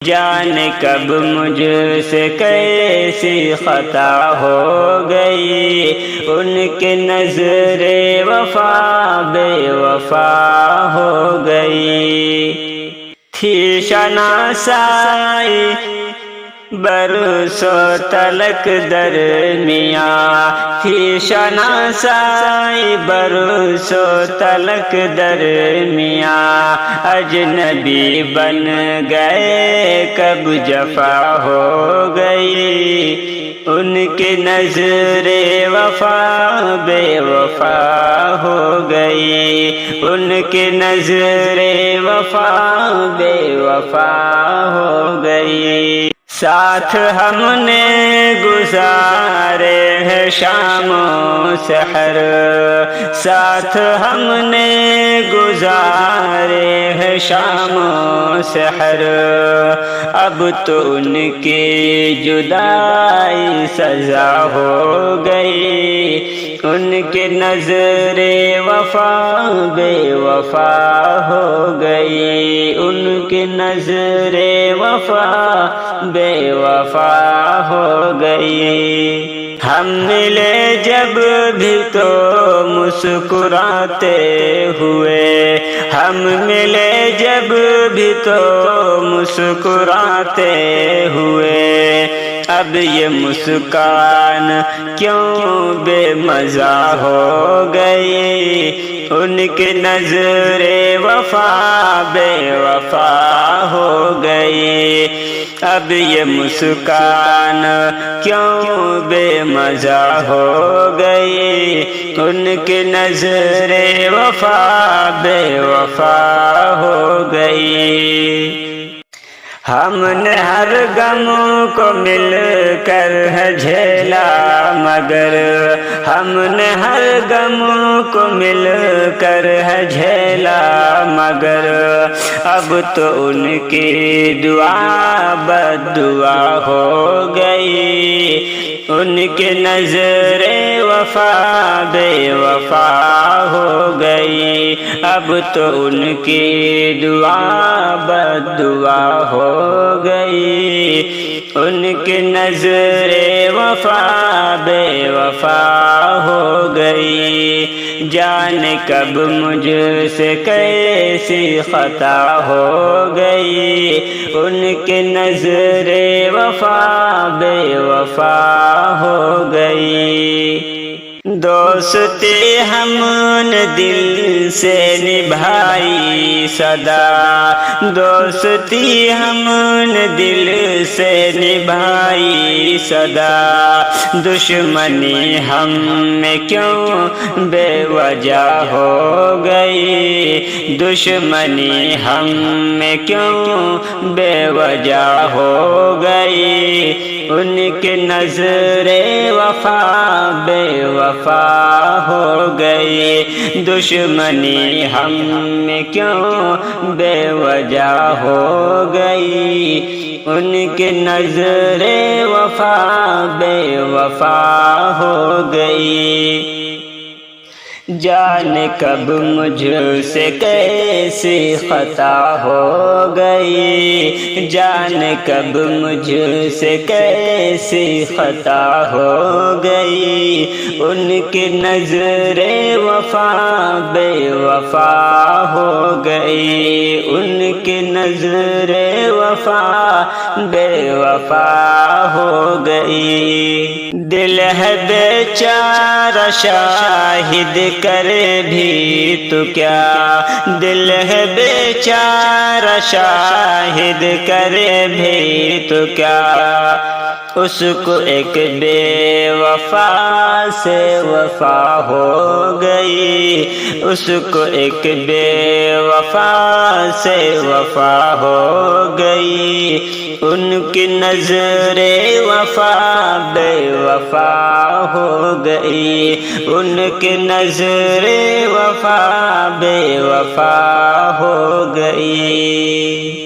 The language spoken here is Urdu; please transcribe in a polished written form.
جانے کب مجھ سے کیسی خطا ہو گئی، ان کے نظر وفا بے وفا ہو گئی۔ تھی شناسائی برسوں تلک درمیاں، تھی شناسائی برسوں تلک درمیاں، اجنبی بن گئے کب جفا ہو گئی، ان کی نظر وفا بے وفا ہو گئی، ان کی نظر وفا بے وفا ہو گئی۔ ساتھ ہم نے گزارے ہیں شام و سحر، ساتھ ہم نے گزارے ہیں شام و سحر، اب تو ان کی جدائی سزا ہو گئی، ان کے نظر وفا بے وفا ہو گئی، ان کی نظر وفا بے وفا ہو گئی۔ ہم ملے جب بھی تو مسکراتے ہوئے، ہم ملے جب بھی تو مسکراتے ہوئے، اب یہ مسکان کیوں بے مزہ ہو گئی، ان کی نظر وفا بے وفا ہو گئی، اب یہ مسکان کیوں بے مزہ ہو گئی، ان کی نظر وفا بے وفا ہو گئی۔ ہم نے ہر غم کو مل کر ہے جھیلا، مگر ہم نے ہر غم کو مل کر ہے جھیلا، مگر اب تو ان کی دعا بد دعا ہو گئی، ان کی نظر وفا بے وفا ہو گئی، اب تو ان کی دعا بد دعا ہو گئی، ان کی نظر وفا بے وفا ہو گئی۔ جانے کب مجھ سے کیسی خطا ہو گئی، ان کی نظر وفا بے وفا ہو گئی۔ دوستی ہم نے دل سے نبھائی سدا، دوستی ہم نے دل سے نبھائی سدا، دشمنی ہم میں کیوں بے وجہ ہو گئی، دشمنی ہم میں کیوں بے وجہ ہو گئی، ان کی نظر وفا بے وفا ہو گئی، دشمنی ہم میں کیوں بے وجہ ہو گئی، ان کی نظر وفا بے وفا ہو گئی۔ جانے کب مجھ سے کیسی خطا ہو گئی، جانے کب مجھ سے کیسی خطا ہو گئی، ان کی نظر وفا بے وفا ہو گئی، ان کی نظر وفا بے وفا ہو گئی۔ دل ہے بیچارہ شاہد کرے بھی تو کیا، دل ہے بیچارہ شاہد کرے بھی تو کیا، اس کو ایک بے وفا سے وفا ہو گئی، اس کو ایک بے وفا سے وفا ہو گئی، ان کی نظر وفا بے وفا ہو گئی، ان کی نظر وفا بے وفا ہو گئی۔